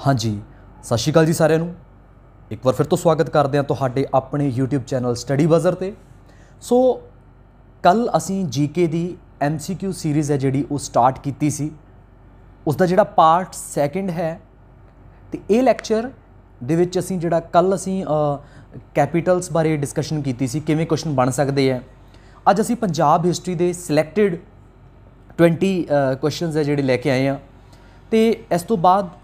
हाँ जी, सत श्री अकाल जी सारिਆਂ ਨੂੰ। एक बार फिर तो स्वागत करते हैं तुहाडे अपने यूट्यूब चैनल स्टडी बज़र ते। सो कल असी जीके दी MCQ सीरीज़ है जिहड़ी वो स्टार्ट कीती सी, उसका जिहड़ा पार्ट सैकेंड है। तो ये लैक्चर दे विच असी जिहड़ा कल असी कैपीटल्स बारे डिस्कशन कीती सी, किवें क्वेश्चन बन सकते हैं। अज असी पंजाब हिस्टरी दे सिलैक्टेड 20 क्वेश्चनस है जिहड़े लैके आए हैं। तो इस तो बाद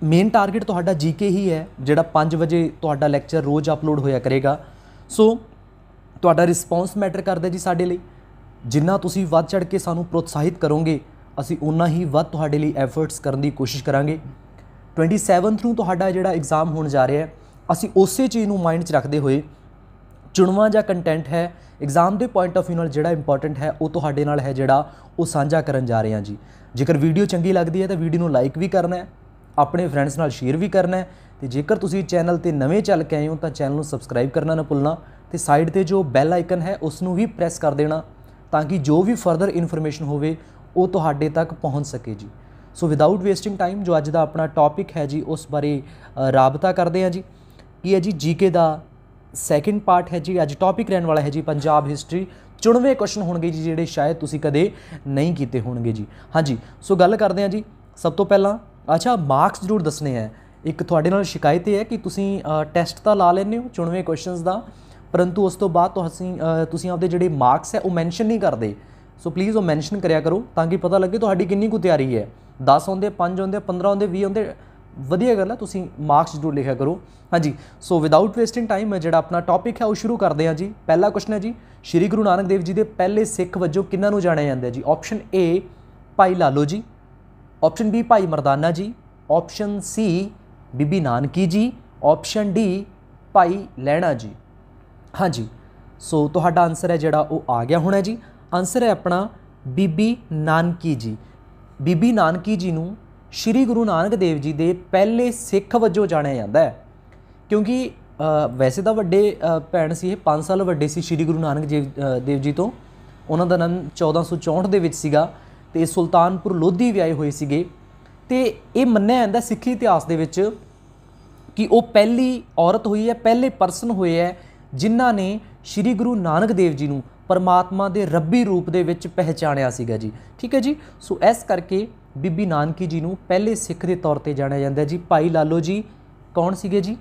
मेन टारगेट तुहाडा जीके ही है, जिहड़ा 5 बजे तुहाडा लैक्चर रोज़ अपलोड होया करेगा। सो तुहाडा रिस्पॉन्स मैटर करदा जी साडे लई। जिन्ना तुसीं वध चढ़ के सानूं प्रोत्साहित करोगे, असीं उन्ना ही वध तुहाडे लई एफर्ट्स करन दी कोशिश करांगे। 27 ਨੂੰ तुहाडा जिहड़ा एग्जाम होण जा रहा है, असीं उसे चीज़ नूं माइंड 'च रखदे होए चुणवा जिहा कंटेंट है एग्जाम के पॉइंट ऑफ व्यू नाल जिहड़ा इंपॉर्टेंट है वो तुहाडे नाल है जिहड़ा वो साझा करन जा रहे हैं जी। जेकर वीडियो चंगी लगदी है तो वीडियो नूं लाइक भी करना है, अपने फ्रेंड्स नाल शेयर भी करना है। तो जेकर तुसीं चैनल ते नवें चल के आए हो तो चैनल नूं सबसक्राइब करना ना भुलना। तो साइड ते जो बैल आइकन है उसनूं भी प्रेस कर देना ताकि जो भी फर्दर इन्फॉर्मेशन होवे वो तुहाडे तक पहुँच सके जी। सो विदाउट वेस्टिंग टाइम जो अज दा अपना टॉपिक है जी उस बारे राबता करते हैं जी। की है जी जीके का सैकेंड पार्ट है जी। अज टॉपिक रहने वाला है जी पंजाब हिस्टरी। 94 क्वेश्चन होणगे जी जिहड़े शायद तुसीं कदे नहीं कीते होणगे जी। हाँ जी, सो गल करते हैं जी। सब तो पहला अच्छा मार्क्स जरूर दसने हैं। एक तुहाडे नाल शिकायत है कि तुसीं टैसट तो ला लैंदे हो 94 क्वेश्चनस का, परंतु उस तो बाद तुसीं आपदे जिहड़े मार्क्स है वो मैंशन नहीं करते। सो प्लीज़ वो मैंशन करिया करो ताकि पता लगे तुहाडी किन्नी कुछ तैयारी है। 10 आउंदे, 5 आउंदे, 15 आउंदे, 20 आउंदे, वधिया गल है। तुसीं मार्क्स जरूर लिखा करो। हाँ जी, सो विदाउट वेस्टिंग टाइम जिहड़ा अपना टॉपिक है वो शुरू करते हैं जी। पहला क्वेश्चन है जी, श्री गुरु नानक देव जी के पहले सिख वजों किन्हां नूं जाणिया जांदा है जी। ऑप्शन ए भाई लालो जी, ऑप्शन बी भाई मरदाना जी, ऑप्शन सी बीबी नानकी जी, ऑप्शन डी भाई लैणा जी। हाँ जी, सो तुहाडा आंसर है जिहड़ा वो आ गया होना जी। आंसर है अपना बीबी नानकी जी। बीबी नानकी जी नूं श्री गुरु नानक देव जी के पहले सिख वजों जाणिया जांदा है, क्योंकि वैसे तो वड्डे भैन सी, 5 साल वड्डे सी श्री गुरु नानक देव जी तो। उन्हां दा नाम 1464 दे विच सीगा ते सुल्तानपुर लोधी विआए होए सीगे। ते ये मन्निया जांदा सिੱਖੀ इतिहास दे विच कि वो पहली औरत हुई है, पहले परसन हुए है जिन्हां ने श्री गुरु नानक देव जी नूं परमात्मा के रब्बी रूप दे विच पहचानिया सीगा जी। ठीक है जी। सो इस करके बीबी नानकी जी नूं पहले सिख के तौर पर जाणिया जांदा जी। भाई लालो जी कौन सीगे जी?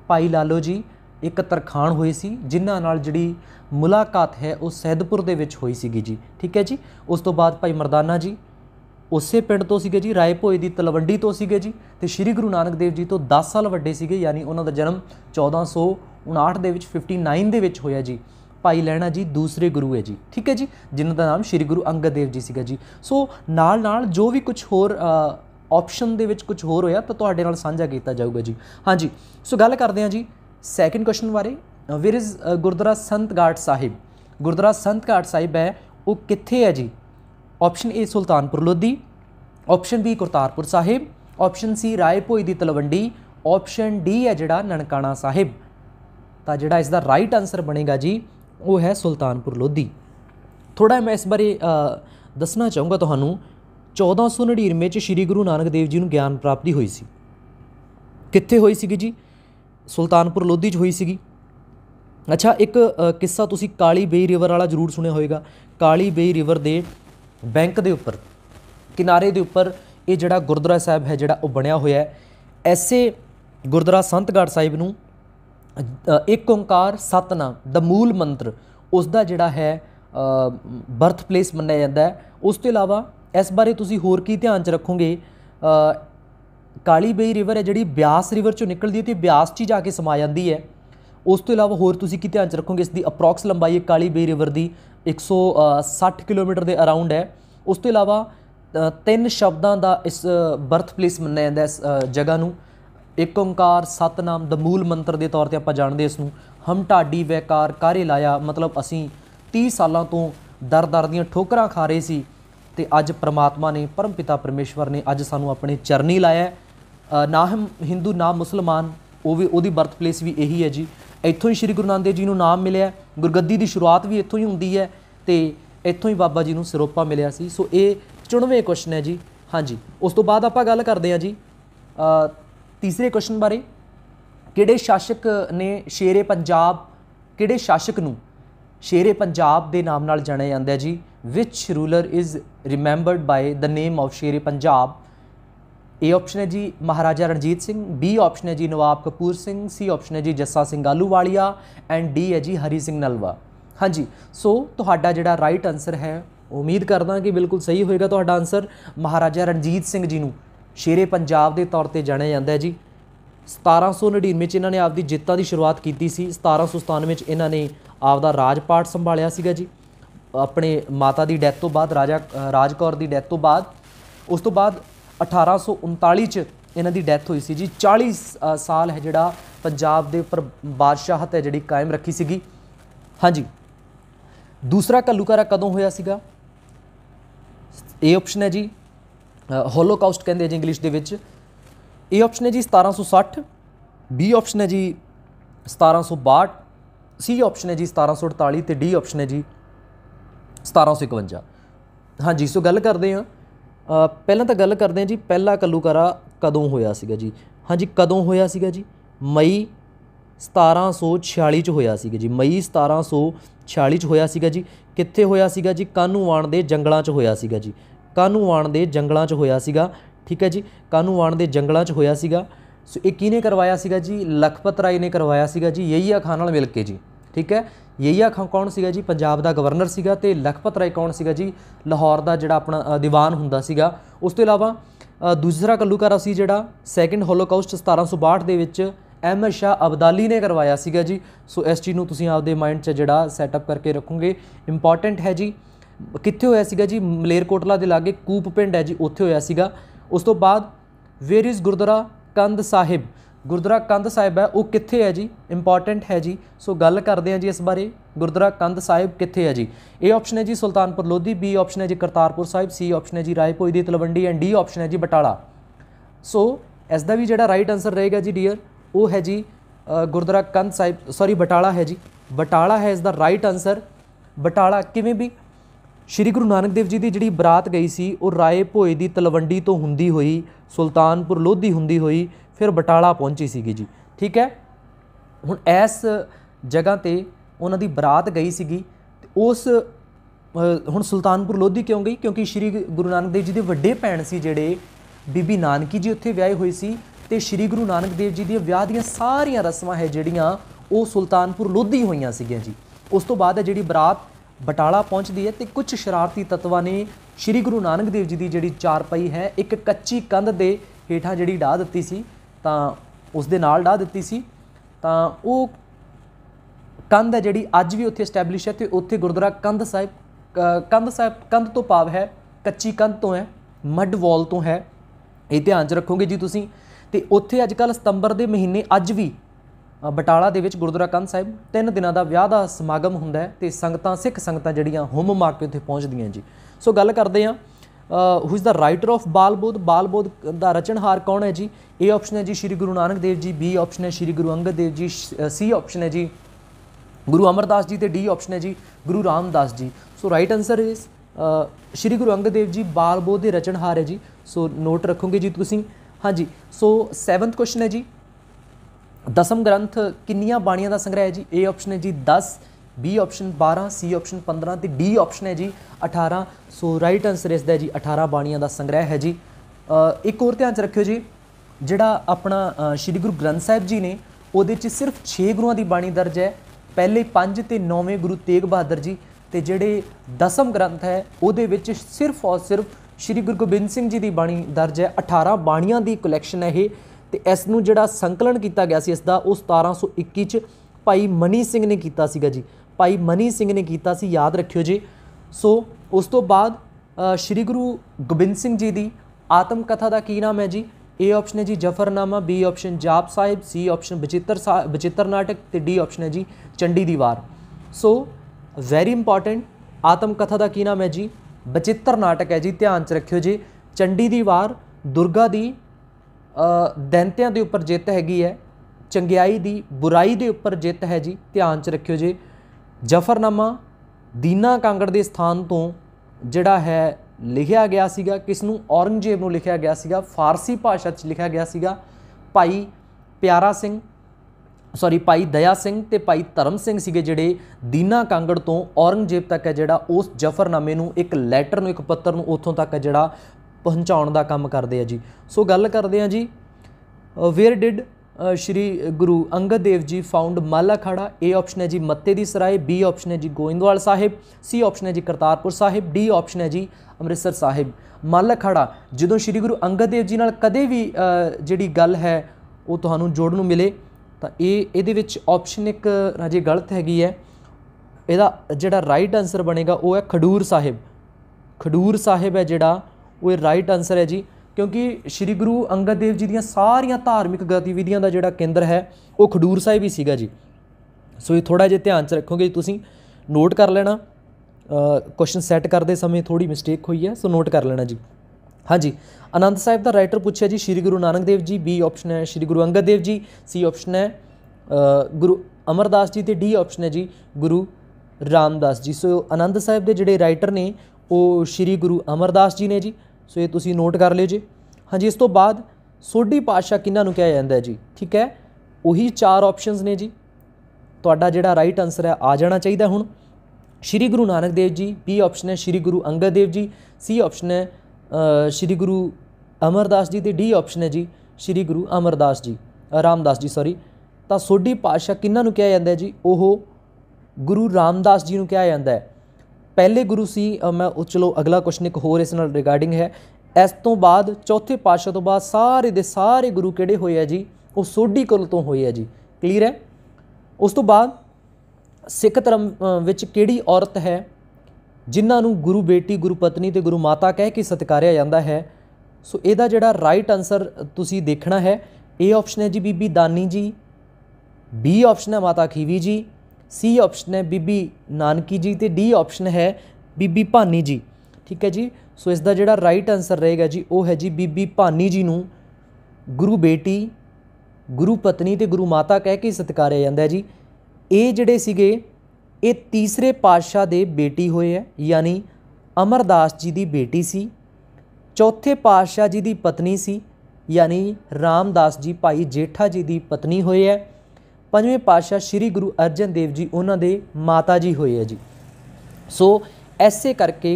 भाई लालो जी एक तरखान हुए सी जिन्हां नाल जिहड़ी मुलाकात है वो सैदपुर दे विच होई सीगी जी। ठीक है जी। उस तो बाद भाई मरदाना जी उसे पिंड तो सीगे जी, राय भोए दी तलवंडी तो सीगे जी। तो श्री गुरु नानक देव जी तो 10 साल वड्डे सीगे, यानी उन्हां दा जन्म 1459 दे विच 59 दे विच होया जी। भाई लैणा जी दूसरे गुरु है जी। ठीक है जी, जिन्हां दा नाम श्री गुरु अंगद देव जी सीगा जी। सो नाल नाल जो भी कुछ होर ऑप्शन दे विच कुछ होर होया तो तुहाडे नाल साझा कीता जाऊगा जी। हाँ जी, सो गल करते हैं जी सैकेंड क्वेश्चन बारे। वेयर इज़ गुरुद्वारा संत घाट साहिब। गुरुद्वारा संत घाट साहिब है वो कित्थे है जी? Option A Sultanpur Lodhi, option B Kartarpur Sahib, option C Rai Bhoi di Talwandi, option D है जिहड़ा ननकाना साहिब। तो जिहड़ा इसका राइट आंसर बनेगा जी वो है सुल्तानपुर लोधी। थोड़ा मैं इस बारे दसना चाहूँगा तुहानूं। 1499 च श्री गुरु नानक देव जी नूं ज्ञान प्राप्ति हुई सी। कित्थे होई सीगी जी? सुल्तानपुर लोधी च होई सीगी। अच्छा, एक किस्सा तुसी काली बेई रिवर वाला जरूर सुनिया होएगा। काली बेई रिवर दे बैंक दे उपर किनारे दे उपर ये जिहड़ा गुरुद्वारा साहिब है जिहड़ा वो बनिया होया है। ऐसे गुरुद्वारा संत घाट साहिब नूं एक ओंकार सतनाम द मूल मंत्र उसका जिहड़ा है बर्थ प्लेस मन्निया जाता है। उस तो इलावा इस बारे तुसी होर की ध्यान च रखोगे, काली बेई रिवर है जिहड़ी ब्यास रिवर चों निकलदी है तो ब्यास च जाके समा जाती है। उस तो इलावा होर तुसी की ध्यान च रखोगे इसकी अप्रॉक्स लंबाई है काली बेई रिवर की 160 किलोमीटर के अराउंड है। उस तो इलावा 3 शब्दों का इस बर्थ प्लेस मन्निया जाता है इस जगह नूं। एक ओंकार सतनाम द मूल मंत्र के तौर पर आप जानते इसनूं। हम ढाडी वैकार कारे लाया, मतलब असी 30 सालों तो दर दर दीआं ठोकरां खा रहे सी ते अज परमात्मा ने परम पिता परमेश्वर ने अज सानूं अपने चरनी लाया है। ना हम हिंदू ना मुसलमान, वो भी उहदी बर्थ प्लेस भी यही है जी। इत्थों ही श्री गुरु नानक देव जी नूं नाम मिलिया। गुरगद्दी की शुरुआत भी इत्थों ही हुंदी है तो इत्थों ही बाबा जी नूं सिरोपा मिलिया सी। सो ये 94 क्वेश्चन है जी। हाँ जी, उस तो बाद आपां गल करते हैं जी तीसरे क्वेश्चन बारे, किहड़े शासक ने शेरे पंजाब, किहड़े शासक नूं शेरे पंजाब के नाम नाल जाणिया जांदा है जी? Which ruler is remembered by the name of Sher-e Punjab? A option है जी महाराजा रणजीत सिंह, बी ऑप्शन है जी नवाब कपूर सिंह, सी ऑप्शन है जी जस्सा सिंह आलूवालिया एंड डी है जी हरी सिंह नलवा। हाँ जी, सो तुहाडा जिहड़ा राइट आंसर है, उम्मीद करदा कि बिल्कुल सही होएगा तुहाडा आंसर। महाराजा रणजीत सिंह जी नूं शेरे पंजाब के तौर पर जाणिया जांदा है जी। 1799 इन्हां ने आपदी जित्तां दी शुरुआत कीती सी। 1797 इन्हां ने आपदा राजपाट संभालिया सीगा जी, अपने माता की डैथ तो बाद, राजा राज कौर की डैथ तो बाद। उस तो बाद 1839 इन्हां दी डैथ हुई सी जी। 40 साल है जिहड़ा पंजाब दे उपर बादशाहत है जिहड़ी कायम रखी सीगी। हाँ जी, दूसरा घल्लूघारा कदों होया सीगा? ए ऑप्शन है जी होलोकास्ट कहंदे जी इंग्लिश दे विच। ए ऑप्शन है जी 1760, बी ऑप्शन है जी 1762, सी ऑप्शन है जी 1748 तो डी ऑप्शन है जी 1751। हाँ जी, सो गल करते हैं, पहलां तो गल करते हैं जी पहला घल्लूघारा कदों होया सीगा जी। हाँ जी, कदों होया सीगा जी? मई 1746 च होया सीगा जी। मई 1746 च होया सीगा जी। कित्थे होया सीगा जी? कानूवान दे जंगलां च होया सीगा जी। कानूवान दे जंगलां च होया सीगा। ठीक है जी, कानूवान दे जंगलां च होया सीगा। सो ये किहने करवाया सीगा जी? लखपत राय ने करवाया सीगा जी, यहिया खां नाल मिल के जी। ठीक है, यहिया खां कौन सीगा जी? पंजाब दा गवर्नर सीगा। ते लखपत राय कौन सीगा जी? लाहौर दा जिहड़ा अपना दीवान हुंदा सीगा। उस तो इलावा दूसरा घल्लूघारा सी जिहड़ा सैकेंड होलोकास्ट 1762 दे विच अहमद शाह अब्दाली ने करवाया सीगा जी। सो इस चीज़ नूं तुसीं आपदे माइंड 'च जिहड़ा सैटअप करके रखोगे, इंपॉर्टेंट है जी। कित्थे होया सीगा जी? मलेरकोटला दे लागे कूप पिंड है जी, उत्थे होया सीगा। उस तो बाद वेयर इज़ गुरुद्वारा कंध साहिब? गुरुद्वारा कंध साहिब है वो कित्थे है जी? इंपॉर्टेंट है जी। सो गल करते हैं जी इस बारे, गुरुद्वारा कंध साहिब कित्थे है जी? ए ऑप्शन है जी सुल्तानपुर लोधी, बी ऑप्शन है जी करतारपुर साहिब, सी ऑप्शन है जी रायभोज दी तलवंडी एंड डी ऑप्शन है जी बटाला। सो इसका भी जिहड़ा राइट आंसर रहेगा जी डियर, वो है जी गुरुद्वारा कंध साहिब, सॉरी बटाला है जी। बटाला है इसका राइट आंसर। बटाला किवें भी? श्री गुरु नानक देव जी की जिहड़ी बरात गई सी वो राए भोए की तलवंडी तो हुंदी हुई सुल्तानपुर लोधी हुंदी हुई फिर बटाला पहुंची सीगी जी। ठीक है, हुण इस जगह ते उन्हां दी बरात गई सीगी। उस हुण सुल्तानपुर लोधी क्यों गई? क्योंकि श्री गुरु नानक देव जी के वड्डे भैण सी जिहड़े बीबी नानकी जी उत्थे विआहे हुए सी, ते श्री गुरु नानक देव जी दी विआह दीयां सारियां रस्मां है जिहड़ियां वो सुल्तानपुर लोधी होईयां सीगियां जी। उस तो बाद जिहड़ी बरात बटाला पहुँचती है तो कुछ शरारती तत्वां ने श्री गुरु नानक देव जी की जिहड़ी चारपाई है एक कच्ची कंध के हेठां जिहड़ी ढाह दित्ती सी, तां उस दे नाल ढाह दित्ती सी, तां वो कंध है जिहड़ी अज भी उत्थे एस्टैबलिश है। तो उत्थे गुरुद्वारा कंध साहिब कंध तो भाव है कच्ची कंध तो है, मड वॉल तो है, ये ध्यान च रखोगे जी तुसीं। ते उत्थे अजकल सतंबर के महीने अज भी बटाला दे विच गुरुद्वारा कंध साहिब 3 दिनों का विआह का समागम हुंदा है ते संगतां सिख संगतां जिहड़ियां हुम मार के उत्थे पहुँचदियां जी। सो गल करते हैं who is the writer of बाल बोध? बाल बोध का रचनहार कौन है जी? ए ऑप्शन है जी श्री गुरु नानक देव जी, बी ऑप्शन है श्री गुरु अंगद देव जी, सी ऑप्शन है जी गुरु अमरदास जी, तो डी ऑप्शन है जी गुरु रामदास जी। सो right answer is Shri Guru Angad Dev ji बाल बोध के रचनहार है जी। सो नोट रखोगे जी तुसीं। हाँ जी, सो 7वां क्वेश्चन है जी, दसम ग्रंथ किन्नियां बाणियां का संग्रह है जी? ए ऑप्शन है जी 10, बी ऑप्शन 12, सी ऑप्शन 15 तो डी ऑप्शन है जी 18। सो राइट आंसर इसका है जी 18 बाणियां का संग्रह है जी। एक और ध्यान च रखियो जी, जिहड़ा अपना श्री गुरु ग्रंथ साहिब जी ने उहदे च सिर्फ 6 गुरुआं की बाणी दर्ज है, पहले 5 ते 9वें गुरु तेग बहादुर जी, तो जिहड़े दसम ग्रंथ है उहदे विच सिर्फ और सिर्फ श्री गुरु गोबिंद सिंह जी की बाणी दर्ज है। 18 बाणियां की कलैक्शन है ये, तो इसनूं जिहड़ा संकलन किया गया सी इसदा वो 1721 च भाई मनी सिंह ने कीता सीगा जी। भाई मनी सिंह ने कीता सी, याद रखियो जी। सो उस तो बाद श्री गुरु गोबिंद सिंह जी की आत्म कथा का की नाम है जी? ए ऑप्शन है जी जफरनामा, बी ऑप्शन जाप साहिब, सी ऑप्शन बचित्र नाटक तो डी ऑप्शन है जी चंडी दी वार। सो वैरी इंपॉर्टेंट, आत्म कथा का की नाम है जी? बचित्र नाटक है जी, ध्यान च रखियो जी। चंडी दी वार दुर्गा की दैंतियां के उपर जित हैगी है, चंगियाई की बुराई के उपर जित है जी, ध्यान च रखियो जी। जफरनामा दीना कांगड़ के स्थान तो जिहड़ा है लिखिया गया सीगा, किसनूं औरंगजेब नूं लिखिया गया सीगा, फारसी भाषा 'च लिखिया गया सीगा। भाई प्यारा सिंह सॉरी भाई दया सिंह ते भाई धर्म सिंह सीगे जिहड़े दीना कांगड़ तो औरंगजेब तक है जिहड़ा उस जफरनामे नूं एक लैटर नूं एक पत्तर नूं उत्थों तक है जिहड़ा पहुँचाउण दा काम करदे आ जी। सो गल करदे आ जी where did Shri Guru Angad Dev ji found मल अखाड़ा। ए ऑप्शन है जी मत्ते दी सराय, बी ऑप्शन है जी गोइंदवाल साहिब, सी ऑप्शन है जी करतारपुर साहिब, डी ऑप्शन है जी ਅੰਮ੍ਰਿਤਸਰ ਸਾਹਿਬ। ਮੱਲ ਅਖਾੜਾ ਜਦੋਂ ਸ਼੍ਰੀ ਗੁਰੂ ਅੰਗਦ ਦੇਵ ਜੀ ਨਾਲ ਕਦੇ ਵੀ ਜਿਹੜੀ ਗੱਲ ਹੈ ਉਹ ਤੁਹਾਨੂੰ ਜੋੜਨ ਨੂੰ ਮਿਲੇ ਤਾਂ ਇਹਦੇ ਵਿੱਚ ਆਪਸ਼ਨ ਇੱਕ ਰਾਜੇ ਗਲਤ ਹੈਗੀ ਹੈ। ਇਹਦਾ ਜਿਹੜਾ ਰਾਈਟ ਆਨਸਰ ਬਣੇਗਾ ਉਹ ਹੈ ਖਡੂਰ ਸਾਹਿਬ। ਖਡੂਰ ਸਾਹਿਬ ਹੈ ਜਿਹੜਾ ਉਹ ਰਾਈਟ ਆਨਸਰ ਹੈ ਜੀ, ਕਿਉਂਕਿ ਸ਼੍ਰੀ ਗੁਰੂ ਅੰਗਦ ਦੇਵ ਜੀ ਦੀਆਂ ਸਾਰੀਆਂ ਧਾਰਮਿਕ ਗਤੀਵਿਧੀਆਂ ਦਾ ਜਿਹੜਾ ਕੇਂਦਰ ਹੈ ਉਹ ਖਡੂਰ ਸਾਹਿਬ ਹੀ ਸੀਗਾ ਜੀ। ਸੋ ਇਹ ਥੋੜ੍ਹਾ ਜਿਹਾ ਧਿਆਨ 'ਚ ਰੱਖੋਗੇ ਤੁਸੀਂ, ਨੋਟ ਕਰ ਲੈਣਾ। क्वेश्चन सैट करते समय थोड़ी मिस्टेक हुई है, सो नोट कर लेना जी। हाँ जी, आनंद साहिब का राइटर पूछा जी श्री गुरु नानक देव जी, बी ऑप्शन है श्री गुरु अंगद देव जी, सी ऑप्शन है गुरु अमरदास जी, तो डी ऑप्शन है जी गुरु रामदास जी। सो आनंद साहिब के जोड़े राइटर ने वो श्री गुरु अमरदास जी ने जी। सो ये तुसी नोट कर लियो जी। हाँ जी, इस तो बाद सोढ़ी पातशाह किन्हां नूं कहा जाता है जी, ठीक है, वही 4 ऑप्शनस ने जी। तुहाडा जिहड़ा राइट आंसर है आ जाना चाहिए हुण श्री गुरु नानक देव जी, बी ऑप्शन है श्री गुरु अंगद देव जी, सी ऑप्शन है श्री गुरु अमरदास जी, तो डी ऑप्शन है जी श्री गुरु अमरदास जी रामदास जी सॉरी। तो सोढ़ी पातशाह किन्हां नूं कहा जाता है जी, ओह गुरु रामदास जी नूं कहा जाता है। पहले गुरु सी मैं चलो अगला क्वेश्चन एक होर इस नाल रिगार्डिंग है। इस तो बाद चौथे पातशाह तो बाद सारे दे सारे गुरु किहड़े होए है जी, वो सोढ़ी कुल तो होए है जी। क्लीयर है। उस तो बाद सिख धर्म विच किहड़ी औरत है जिन्हां नूं गुरु बेटी, गुरु पत्नी ते गुरु माता कह के सत्कारिया जाता है। सो इहदा जिहड़ा राइट आंसर तुसीं देखना है, ए ऑप्शन है जी बीबी दानी जी, बी ऑप्शन है माता खीवी जी, सी ऑप्शन है बीबी नानकी जी, तो डी ऑप्शन है बीबी भानी जी। ठीक है जी। सो इसका जिहड़ा राइट आंसर रहेगा जी वो है जी बीबी भानी जी नूं गुरु बेटी, गुरु पत्नी ते गुरु माता कह के सत्कारिया जाता है जी। ये जिहड़े सीगे ये तीसरे पातशाह दे बेटी होए है, यानी अमरदास जी दी बेटी सी। चौथे पातशाह जी दी पत्नी सी, यानी रामदास जी भाई जेठा जी दी पत्नी होए है। पंजवें पातशाह श्री गुरु अर्जन देव जी उन्हां दे माता जी होए है जी। सो ऐसे करके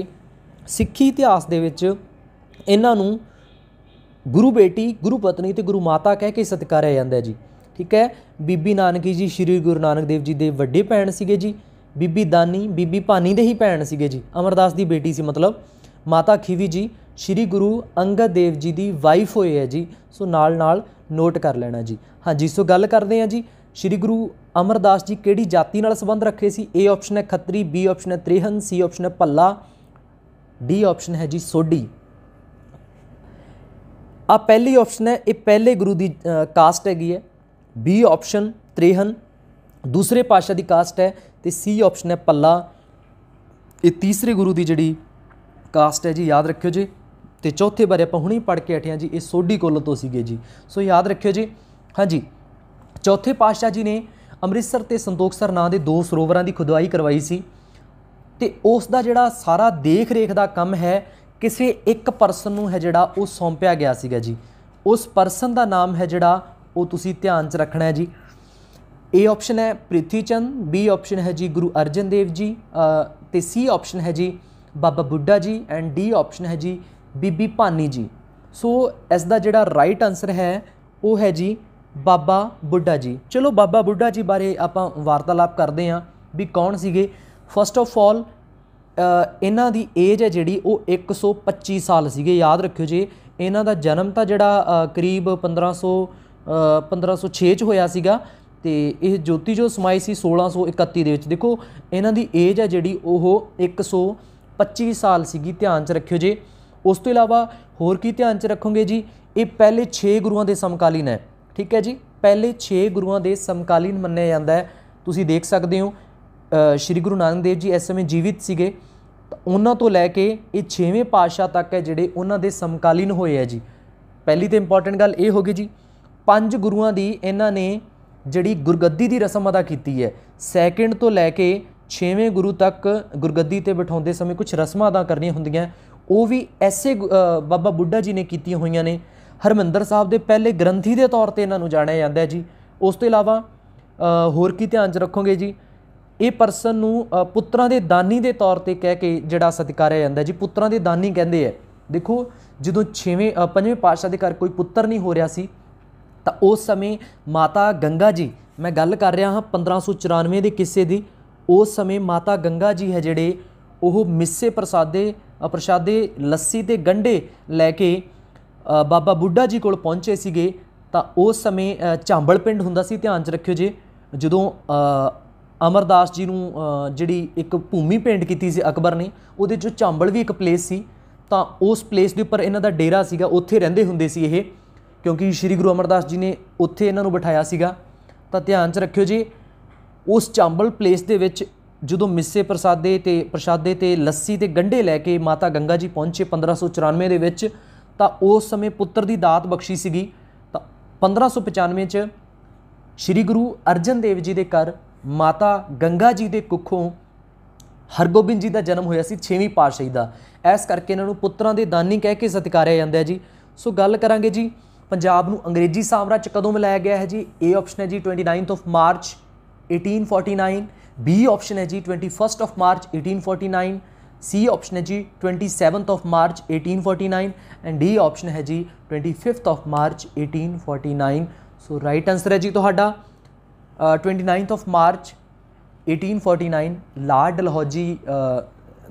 सिक्खी इतिहास दे विच इन्हां नूं गुरु बेटी, गुरु पत्नी ते गुरु माता कह के सत्कारिया जाता है जी। ठीक है। बीबी नानकी जी श्री गुरु नानक देव जी दे वड्डे भैण सीगे जी। बीबी दानी बीबी भानी दे ही भैण सीगे जी, अमरदास दी बेटी सी मतलब। माता खीवी जी श्री गुरु अंगद देव जी दी वाइफ होए है जी। सो नाल नाल नोट कर लेना जी। हाँ जी, सो गल करते हैं जी श्री गुरु अमरदास जी किहड़ी जाति नाल संबंध रखे सी। ए ऑप्शन है खत्री, बी ऑप्शन है त्रेहन, सी ऑप्शन है भल्ला, डी ऑप्शन है जी सोढ़ी। आ पहली ऑप्शन है, ये पहले गुरु की कास्ट हैगी है। बी ऑप्शन त्रेहन दूसरे पातशाह की कास्ट है, तो सी ऑप्शन है भल्ला, ये तीसरे गुरु की जिहड़ी कास्ट है जी, याद रखियो जी। तो चौथे बारे आप हुणे पढ़ के हटे हैं जी, ये सोढ़ी कुल तो सीगे जी। सो याद रखियो जी। हाँ जी, चौथे पातशाह जी ने अमृतसर ते संतोखसर नां दे 2 सरोवरां की खुदवाई करवाई सी, ते उस दा जिहड़ा सारा देख रेख का काम है किसी एक परसन नूं है जिहड़ा वो सौंपिया गया सीगा जी। उस परसन का नाम है जिहड़ा वो तुसीं ध्यान च रखना है जी। ए ऑप्शन है पृथ्वी चंद, बी ऑप्शन है जी गुरु अर्जन देव जी, तो सी ऑप्शन है जी बाबा बुड्ढा जी, एंड डी ऑप्शन है जी बीबी भानी जी। सो इसका जिहड़ा राइट आंसर है वो है जी बाबा बुड्ढा जी। चलो बाबा बुड्ढा जी बारे आपां वार्तालाप करते हैं भी कौन सीगे। फस्ट ऑफ ऑल इन्हां दी एज है जिहड़ी वो 125 साल सीगे, याद रखियो जी। इन्हां दा जन्म तां जिहड़ा करीब 1506 च होया सीगा, ते इह ज्योति जो समाई सी 1631 दे विच। देखो इन्हां दी एज है जिहड़ी ओह 125 साल सीगी, ध्यान च रखियो जी। उस तो इलावा होर की ध्यान च रखोगे जी, ये पहले 6 गुरुआं दे समकालीन है। ठीक है जी, पहले 6 गुरुआं दे समकालीन मन्निया जाता है। तुसीं देख सकते हो श्री गुरु नानक देव जी इस समय जीवित सीगे, उन्हां तो लैके ये 6वें पातशाह तक है जिहड़े उन्हां दे समकालीन होए है जी। पहली तो इंपॉर्टेंट गल ये होगी जी, 5 गुरुआं दी इन्हां ने जिहड़ी गुरगद्दी की रस्म अदा की है। सैकेंड तो लैके 6वें गुरु तक गुरगद्दी ते बिठाउंदे समय कुछ रस्मां अदा करनियां हुंदियां, ਉਹ ਵੀ ਐਸੇ ਬਾਬਾ ਬੁੱਢਾ ਜੀ ਨੇ ਕੀਤੀਆਂ ਹੋਈਆਂ ਨੇ। ਹਰਮਿੰਦਰ ਸਾਹਿਬ ਦੇ ਪਹਿਲੇ ਗ੍ਰੰਥੀ ਦੇ ਤੌਰ 'ਤੇ ਇਹਨਾਂ ਨੂੰ ਜਾਣਿਆ ਜਾਂਦਾ ਜੀ। ਉਸ ਤੋਂ ਇਲਾਵਾ ਹੋਰ ਕੀ ਧਿਆਨ 'ਚ ਰੱਖੋਗੇ ਜੀ, ਇਹ ਪਰਸਨ ਨੂੰ ਪੁੱਤਰਾਂ ਦੇ ਦਾਨੀ ਦੇ ਤੌਰ 'ਤੇ ਕਹਿ ਕੇ ਜਿਹੜਾ ਸਤਿਕਾਰਿਆ ਜਾਂਦਾ ਜੀ। ਪੁੱਤਰਾਂ ਦੇ ਦਾਨੀ ਕਹਿੰਦੇ ਹੈ। ਦੇਖੋ ਜਦੋਂ ਪੰਜਵੇਂ ਪਾਤਸ਼ਾਹ ਦੇ ਘਰ ਕੋਈ ਪੁੱਤਰ ਨਹੀਂ ਹੋ ਰਿਹਾ ਸੀ ਤਾਂ ਉਸ ਸਮੇਂ ਮਾਤਾ ਗੰਗਾ ਜੀ, ਮੈਂ ਗੱਲ ਕਰ ਰਿਹਾ ਹਾਂ 1594 ਦੇ ਕਿੱਸੇ ਦੀ, ਉਸ ਸਮੇਂ ਮਾਤਾ ਗੰਗਾ ਜੀ ਹੈ ਜਿਹੜੇ ਉਹ ਮਿੱਸੇ ਪ੍ਰਸ਼ਾਦੇ ਲੱਸੀ ਤੇ ਗੰਢੇ ਲੈ ਕੇ ਬਾਬਾ ਬੁੱਢਾ ਜੀ ਕੋਲ ਪਹੁੰਚੇ ਸੀਗੇ। ਤਾਂ ਉਸ ਸਮੇਂ ਝਾਂਬਲ ਪਿੰਡ ਹੁੰਦਾ ਸੀ, ਧਿਆਨ 'ਚ ਰੱਖਿਓ ਜੀ। ਜਦੋਂ ਅਮਰਦਾਸ ਜੀ ਨੂੰ ਜਿਹੜੀ ਇੱਕ ਭੂਮੀ ਭੇਂਟ ਕੀਤੀ ਸੀ ਅਕਬਰ ਨੇ, ਉਹਦੇ 'ਚੋਂ ਝਾਂਬਲ ਵੀ ਇੱਕ ਪਲੇਸ ਸੀ। ਤਾਂ ਉਸ ਪਲੇਸ ਦੇ ਉੱਪਰ ਇਹਨਾਂ ਦਾ ਡੇਰਾ ਸੀਗਾ, ਉੱਥੇ ਰਹਿੰਦੇ ਹੁੰਦੇ ਸੀ ਇਹ, ਕਿਉਂਕਿ ਸ਼੍ਰੀ ਗੁਰੂ ਅਮਰਦਾਸ ਜੀ ਨੇ ਉੱਥੇ ਇਹਨਾਂ ਨੂੰ ਬਿਠਾਇਆ ਸੀਗਾ। ਤਾਂ ਧਿਆਨ 'ਚ ਰੱਖਿਓ ਜੀ, ਉਸ ਝਾਂਬਲ ਪਲੇਸ ਦੇ ਵਿੱਚ ਜਦੋਂ ਮਿੱਸੇ ਪ੍ਰਸ਼ਾਦੇ ਤੇ ਲੱਸੀ ਤੇ ਗੰਢੇ ਲੈ ਕੇ ਮਾਤਾ ਗੰਗਾ ਜੀ ਪਹੁੰਚੇ 1594 ਦੇ ਵਿੱਚ, ਤਾਂ ਉਸ ਸਮੇਂ ਪੁੱਤਰ ਦੀ ਦਾਤ ਬਖਸ਼ੀ ਸੀਗੀ। ਤਾਂ 1595 'ਚ ਸ਼੍ਰੀ ਗੁਰੂ ਅਰਜਨ ਦੇਵ ਜੀ ਦੇ ਘਰ ਮਾਤਾ ਗੰਗਾ ਜੀ ਦੇ ਕੁੱਖੋਂ ਹਰਗੋਬਿੰਦ ਜੀ ਦਾ ਜਨਮ ਹੋਇਆ ਸੀ, 6ਵੀਂ ਪਾਤਸ਼ਾਹੀ ਦਾ। ਇਸ ਕਰਕੇ ਇਹਨਾਂ ਨੂੰ ਪੁੱਤਰਾਂ ਦੇ ਦਾਨੀ ਕਹਿ ਕੇ ਸਤਿਕਾਰਿਆ ਜਾਂਦਾ ਜੀ। ਸੋ ਗੱਲ ਕਰਾਂਗੇ ਜੀ, ਪੰਜਾਬ ਨੂੰ ਅੰਗਰੇਜ਼ੀ ਸਾਮਰਾਜ ਕਦੋਂ ਮਿਲਾਇਆ ਗਿਆ ਹੈ ਜੀ। ਏ ਆਪਸ਼ਨ ਹੈ ਜੀ 29 ਮਾਰਚ 1849, ਬੀ ਆਪਸ਼ਨ ਹੈ ਜੀ 21 ਮਾਰਚ 1849, सी ऑप्शन है जी 27 मार्च 1849 एंड डी ऑप्शन है जी 25 मार्च 1849। सो राइट आंसर है जी तो 29 मार्च 1849 लॉर्ड डलहौजी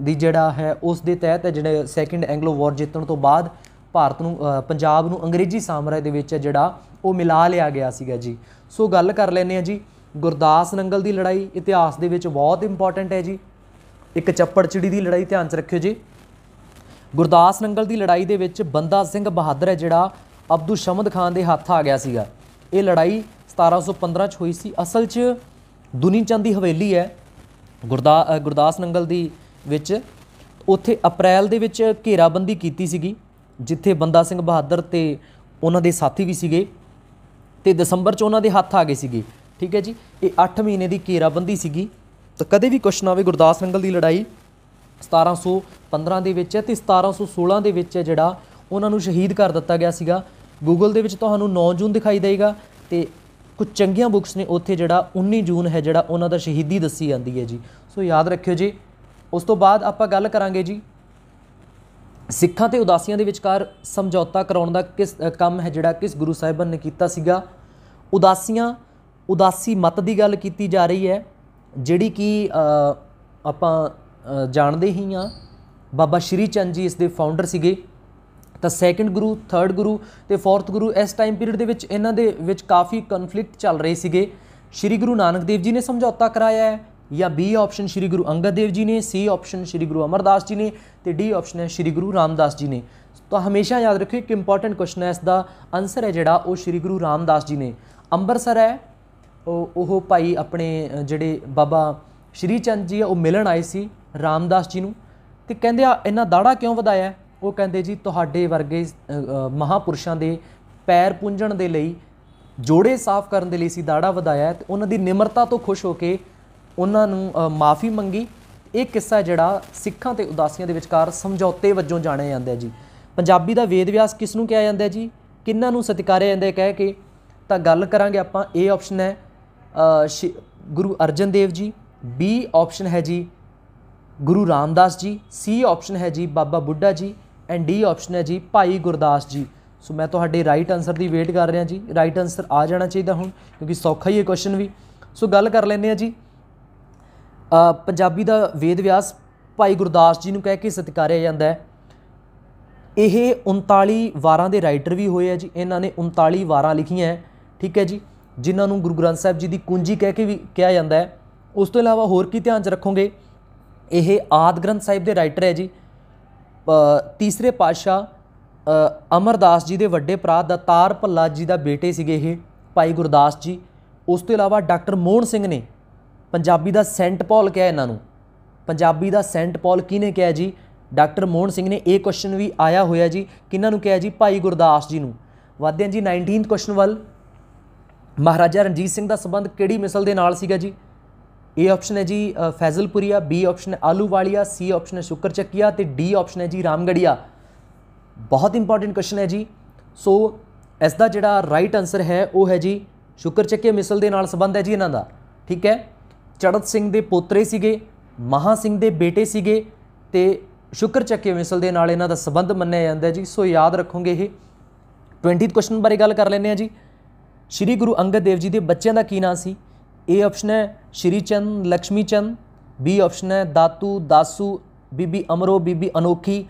ਦੀ ਜਿਹੜਾ ਹੈ ਉਸ ਦੇ ਤਹਿਤ ਜਿਹੜੇ ਸੈਕਿੰਡ ਐਂਗਲੋ ਵਾਰ ਜਿੱਤਣ ਤੋਂ ਬਾਅਦ ਭਾਰਤ ਨੂੰ ਪੰਜਾਬ ਨੂੰ ਅੰਗਰੇਜ਼ੀ ਸਾਮਰਾਜ ਦੇ ਵਿੱਚ ਜਿਹੜਾ ਉਹ ਮਿਲਾ ਲਿਆ ਗਿਆ ਸੀਗਾ ਜੀ। ਸੋ ਗੱਲ ਕਰ ਲੈਂਦੇ ਹਾਂ ਜੀ, ਗੁਰਦਾਸ ਨੰਗਲ ਦੀ ਲੜਾਈ ਇਤਿਹਾਸ ਦੇ ਵਿੱਚ ਬਹੁਤ ਇੰਪੋਰਟੈਂਟ ਹੈ ਜੀ। ਇੱਕ ਚੱਪੜਚਿੜੀ ਦੀ ਲੜਾਈ ਧਿਆਨ 'ਚ ਰੱਖਿਓ ਜੀ। ਗੁਰਦਾਸ ਨੰਗਲ ਦੀ ਲੜਾਈ ਦੇ ਵਿੱਚ ਬੰਦਾ ਸਿੰਘ ਬਹਾਦਰ ਹੈ ਜਿਹੜਾ ਅਬਦੁਲ ਸ਼ਮਦ ਖਾਨ ਦੇ ਹੱਥ ਆ ਗਿਆ ਸੀਗਾ। ਇਹ ਲੜਾਈ 1715 'ਚ ਹੋਈ ਸੀ। ਅਸਲ 'ਚ ਦੁਨੀ ਚੰਦ ਦੀ ਹਵੇਲੀ ਹੈ ਗੁਰਦਾਸ ਨੰਗਲ ਦੀ ਵਿੱਚ, ਉੱਥੇ ਅਪ੍ਰੈਲ ਦੇ ਵਿੱਚ ਘੇਰਾਬੰਦੀ ਕੀਤੀ ਸੀਗੀ, ਜਿੱਥੇ ਬੰਦਾ ਸਿੰਘ ਬਹਾਦਰ ਤੇ ਉਹਨਾਂ ਦੇ ਸਾਥੀ ਵੀ ਸੀਗੇ, ਤੇ ਦਸੰਬਰ 'ਚ ਉਹਨਾਂ ਦੇ ਹੱਥ ਆ ਗਏ ਸੀਗੇ। ਠੀਕ ਹੈ ਜੀ, ਇਹ 8 ਮਹੀਨੇ ਦੀ ਘੇਰਾਬੰਦੀ ਸੀਗੀ। ਤਾਂ ਕਦੇ ਵੀ ਕੁਛ ਨਾ ਹੋਵੇ, ਗੁਰਦਾਸ ਨੰਗਲ ਦੀ ਲੜਾਈ 1715 ਦੇ ਵਿੱਚ ਹੈ ਤੇ 1716 ਦੇ ਵਿੱਚ ਜਿਹੜਾ ਉਹਨਾਂ ਨੂੰ ਸ਼ਹੀਦ ਕਰ ਦਿੱਤਾ ਗਿਆ ਸੀਗਾ। ਗੂਗਲ ਦੇ ਵਿੱਚ ਤੁਹਾਨੂੰ 9 ਜੂਨ ਦਿਖਾਈ ਦੇਗਾ ਤੇ ਕੁਝ ਚੰਗੀਆਂ ਬੁੱਕਸ ਨੇ ਉੱਥੇ ਜਿਹੜਾ 19 ਜੂਨ ਹੈ ਜਿਹੜਾ ਉਹਨਾਂ ਦਾ ਸ਼ਹੀਦੀ ਦੱਸੀ ਜਾਂਦੀ ਹੈ ਜੀ। ਸੋ ਯਾਦ ਰੱਖਿਓ ਜੀ। ਉਸ ਤੋਂ ਬਾਅਦ ਆਪਾਂ ਗੱਲ ਕਰਾਂਗੇ ਜੀ, ਸਿੱਖਾਂ ਤੇ ਉਦਾਸੀਆਂ ਦੇ ਵਿਚਕਾਰ ਸਮਝੌਤਾ ਕਰਾਉਣ ਦਾ ਕੰਮ ਹੈ ਜਿਹੜਾ ਕਿਸ ਗੁਰੂ ਸਾਹਿਬਾਨ ਨੇ ਕੀਤਾ ਸੀਗਾ। ਉਦਾਸੀ ਮਤ ਦੀ ਗੱਲ ਕੀਤੀ ਜਾ ਰਹੀ ਹੈ, ਜਿਹੜੀ ਕਿ ਆਪਾਂ ਜਾਣਦੇ ਹੀ ਹਾਂ। ਬਾਬਾ ਸ਼੍ਰੀ ਚੰਦ ਜੀ ਇਸ ਦੇ ਫਾਊਂਡਰ ਸੀਗੇ। ਤਾਂ ਸੈਕਿੰਡ ਗੁਰੂ, ਥਰਡ ਗੁਰੂ ਤੇ ਫੋਰਥ ਗੁਰੂ ਇਸ ਟਾਈਮ ਪੀਰੀਅਡ ਦੇ ਵਿੱਚ ਇਹਨਾਂ ਦੇ ਵਿੱਚ ਕਾਫੀ ਕਨਫਲਿਕਟ ਚੱਲ ਰਹੇ ਸੀਗੇ। ਸ਼੍ਰੀ ਗੁਰੂ ਨਾਨਕ ਦੇਵ ਜੀ ਨੇ ਸਮਝੌਤਾ ਕਰਾਇਆ ਹੈ, ਜਾਂ ਬੀ ਆਪਸ਼ਨ ਸ਼੍ਰੀ ਗੁਰੂ ਅੰਗਦ ਦੇਵ ਜੀ ਨੇ, ਸੀ ਆਪਸ਼ਨ ਸ਼੍ਰੀ ਗੁਰੂ ਅਮਰਦਾਸ ਜੀ ਨੇ, ਤੇ ਡੀ ਆਪਸ਼ਨ ਹੈ ਸ਼੍ਰੀ ਗੁਰੂ ਰਾਮਦਾਸ ਜੀ ਨੇ। ਤਾਂ ਹਮੇਸ਼ਾ ਯਾਦ ਰੱਖਿਓ, ਇੱਕ ਇੰਪੋਰਟੈਂਟ ਕੁਐਸਚਨ ਹੈ, ਇਸ ਦਾ ਆਨਸਰ ਹੈ ਜਿਹੜਾ ਉਹ ਸ਼੍ਰੀ ਗੁਰੂ ਰਾਮਦਾਸ ਜੀ ਨੇ। ਅੰਮ੍ਰਿਤਸਰ ਹੈ ਉਹ ਭਾਈ ਆਪਣੇ ਜਿਹੜੇ ਬਾਬਾ ਸ਼੍ਰੀ ਚੰਦ ਜੀ ਆ ਉਹ ਮਿਲਣ ਆਏ ਸੀ ਰਾਮਦਾਸ ਜੀ ਨੂੰ, ਤੇ ਕਹਿੰਦੇ ਆ ਇਹਨਾਂ ਦਾੜਾ ਕਿਉਂ ਵਧਾਇਆ। ਉਹ ਕਹਿੰਦੇ ਜੀ ਤੁਹਾਡੇ ਵਰਗੇ ਮਹਾਂਪੁਰਸ਼ਾਂ ਦੇ ਪੈਰ ਪੂੰਝਣ ਦੇ ਲਈ, ਜੋੜੇ ਸਾਫ਼ ਕਰਨ ਦੇ ਲਈ ਸੀ ਦਾੜਾ ਵਧਾਇਆ, ਤੇ ਉਹਨਾਂ ਦੀ ਨਿਮਰਤਾ ਤੋਂ ਖੁਸ਼ ਹੋ ਕੇ ਉਹਨਾਂ ਨੂੰ ਮਾफ़ੀ ਮੰਗੀ। ਇਹ ਕਿੱਸਾ ਜਿਹੜਾ ਸਿੱਖਾਂ ਤੇ ਉਦਾਸੀਆਂ ਦੇ ਵਿਚਕਾਰ ਸਮਝੌਤੇ ਵਜੋਂ ਜਾਣਿਆ ਜਾਂਦਾ ਜੀ। ਪੰਜਾਬੀ ਦਾ ਵੇਦ ਵਿਆਸ ਕਿਸ ਨੂੰ ਕਿਹਾ ਜਾਂਦਾ ਜੀ, ਕਿਹਨਾਂ ਨੂੰ ਸਤਿਕਾਰਿਆ ਜਾਂਦਾ ਕਹਿ ਕੇ। ਤਾਂ ਗੱਲ ਕਰਾਂਗੇ ਆਪਾਂ, ਏ ਆਪਸ਼ਨ ਹੈ ਗੁਰੂ ਅਰਜਨ ਦੇਵ ਜੀ, ਬੀ ਆਪਸ਼ਨ ਹੈ ਜੀ ਗੁਰੂ ਰਾਮਦਾਸ ਜੀ, ਸੀ ਆਪਸ਼ਨ ਹੈ ਜੀ ਬਾਬਾ ਬੁੱਢਾ ਜੀ, ਐਂਡ ਡੀ ਆਪਸ਼ਨ ਹੈ ਜੀ ਭਾਈ ਗੁਰਦਾਸ ਜੀ। ਸੋ ਮੈਂ ਤੁਹਾਡੇ ਰਾਈਟ ਆਨਸਰ ਦੀ ਵੇਟ ਕਰ ਰਿਹਾ ਜੀ। ਰਾਈਟ ਆਨਸਰ ਆ ਜਾਣਾ ਚਾਹੀਦਾ ਹੁਣ, ਕਿਉਂਕਿ ਸੌਖਾ ਹੀ ਹੈ ਕੁਐਸਚਨ ਵੀ। ਸੋ ਗੱਲ ਕਰ ਲੈਂਦੇ ਹਾਂ ਜੀ, ਪੰਜਾਬੀ ਦਾ ਵੇਦ ਵਿਆਸ ਭਾਈ ਗੁਰਦਾਸ ਜੀ ਨੂੰ ਕਹਿ ਕੇ ਸਤਿਕਾਰਿਆ ਜਾਂਦਾ ਹੈ। ਇਹ 39 ਵਾਰਾਂ ਦੇ ਰਾਈਟਰ ਵੀ ਹੋਏ ਆ ਜੀ। ਇਹਨਾਂ ਨੇ 39 ਵਾਰਾਂ ਲਿਖੀਆਂ ਹੈ, ਠੀਕ ਹੈ ਜੀ, ਜਿਨ੍ਹਾਂ ਨੂੰ ਗੁਰੂ ਗ੍ਰੰਥ ਸਾਹਿਬ ਜੀ ਦੀ ਕੁੰਜੀ ਕਹਿ ਕੇ ਵੀ ਕਿਹਾ ਜਾਂਦਾ ਹੈ। ਉਸ ਤੋਂ ਇਲਾਵਾ ਹੋਰ ਕੀ ਧਿਆਨ 'ਚ ਰੱਖੋਗੇ, ਇਹ ਆਦਿ ਗ੍ਰੰਥ ਸਾਹਿਬ ਦੇ ਰਾਈਟਰ ਹੈ ਜੀ। ਤੀਸਰੇ ਪਾਤਸ਼ਾਹ ਅਮਰਦਾਸ ਜੀ ਦੇ ਵੱਡੇ ਭਰਾ ਦਾਤਾਰ ਭੱਲਾ ਜੀ ਦਾ ਬੇਟੇ ਸੀਗੇ ਇਹ ਭਾਈ ਗੁਰਦਾਸ ਜੀ। ਉਸ ਤੋਂ ਇਲਾਵਾ ਡਾਕਟਰ ਮੋਹਨ ਸਿੰਘ ਨੇ ਪੰਜਾਬੀ ਦਾ ਸੈਂਟ ਪੌਲ ਕਿਹਾ ਇਹਨਾਂ ਨੂੰ। ਪੰਜਾਬੀ ਦਾ ਸੈਂਟ ਪੌਲ ਕਿਹਨੇ ਕਿਹਾ ਜੀ, ਡਾਕਟਰ ਮੋਹਨ ਸਿੰਘ ਨੇ। ਇਹ ਕੁਐਸਚਨ ਵੀ ਆਇਆ ਹੋਇਆ ਜੀ, ਕਿਹਨਾਂ ਨੂੰ ਕਿਹਾ ਜੀ, ਭਾਈ ਗੁਰਦਾਸ ਜੀ ਨੂੰ। ਵਧਦੇ ਹਾਂ ਜੀ 19th ਕੁਐਸਚਨ ਵੱਲ। ਮਹਾਰਾਜਾ ਰਣਜੀਤ ਸਿੰਘ ਦਾ ਸੰਬੰਧ ਕਿਹੜੀ ਮਿਸਲ ਦੇ ਨਾਲ ਸੀਗਾ ਜੀ। ए ऑप्शन है जी फैजलपुरिया, बी ऑप्शन है आलूवालिया, सी ऑप्शन है शुकर चक्किया तो डी ऑप्शन है जी रामगढ़िया। बहुत इंपॉर्टेंट क्वेश्चन है जी। सो इसका जिहड़ा राइट आंसर है वो है जी शुकर चक्किया मिसल के नाल संबंध है जी इन्हां दा, ठीक है। चड़त सिंह के पोतरे सीगे, महा सिंह के बेटे सीगे ते शुकर चक्किया मिसल के नाल इन्हां दा संबंध मन्निया जांदा है जी। सो याद रखोगे ये। 20th क्वेश्चन बारे गल कर लैंदे आ जी। श्री गुरु अंगद देव जी के बच्चों का की नाम सी? ए ऑप्शन है श्री चंद, लक्ष्मी चंद, बी ऑप्शन है दातू, दासू, बीबी अमरो, बीबी अनोखी,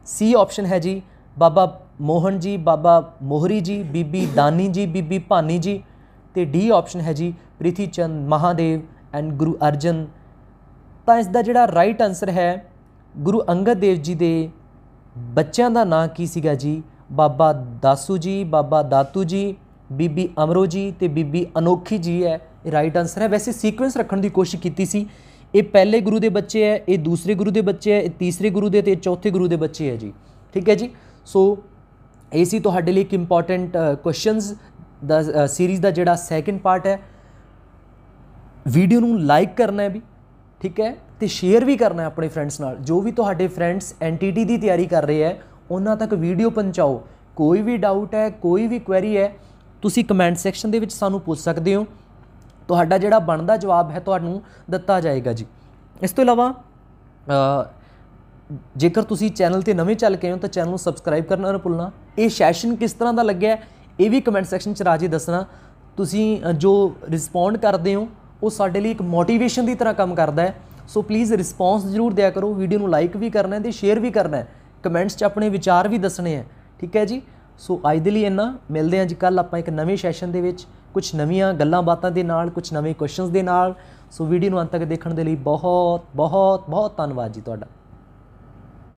सी ऑप्शन है जी बाबा मोहन जी, बाबा मोहरी जी, बीबी दानी जी, बीबी भानी जी, तो डी ऑप्शन है जी प्रीति चंद, महादेव एंड गुरु अर्जन। तो इसका जिहड़ा राइट आंसर है गुरु अंगद देव जी के बच्चों का नाम की सीगा जी? बाबा दासू जी, बाबा दातू जी, बीबी अमरो जी तो बीबी अनोखी जी है राइट आंसर है। वैसे सीक्वेंस रखने की कोशिश की सी। ये पहले गुरु के बच्चे है, ये दूसरे गुरु के बच्चे है, ये तीसरे गुरु के, चौथे गुरु के बच्चे है जी, ठीक है जी। सो ये सी तुहाडे लिए एक इंपॉर्टेंट क्वेश्चनस द सीरीज़ का जिहड़ा सैकेंड पार्ट है। वीडियो नूं लाइक करना है भी, ठीक है, तो शेयर भी करना है अपने फ्रेंड्स नाल। जो भी तुहाडे फ्रेंड्स NTT की तैयारी कर रहे हैं उन्हां तक वीडियो पहुँचाओ। कोई भी डाउट है, कोई भी क्वेरी है, तुसी कमेंट सैक्शन दे विच सानू पूछ सकते हो। तुहाडा जिहड़ा बनदा जवाब है तुहानूं दिता जाएगा जी। इस तो इलावा जेकर तुसी चैनल ते नवें चल के आए हो तो चैनल नूं सबसक्राइब करना ना भुलना। ये सैशन किस तरह का लग्या ये भी कमेंट सैक्शन च राजी दसना। तुसी जो रिस्पोंड करते हो वो साडे लिए एक मोटिवेशन की तरह काम करता है। सो प्लीज़ रिस्पोंस जरूर दिया करो। वीडियो नूं लाइक भी करना है तो शेयर भी करना है, कमेंट्स च अपने विचार भी दसने हैं, ठीक है जी। सो अज दे लिए इन्ना, मिलते हैं जी कल आपां एक नवें सैशन दे विच कुछ नवीं गल्लां बातां दे नाल, कुछ नवे क्वेश्चनस दे नाल। सो वीडियो नूं अंत तक देखण दे लई बहुत बहुत बहुत धन्नवाद जी तुहाडा।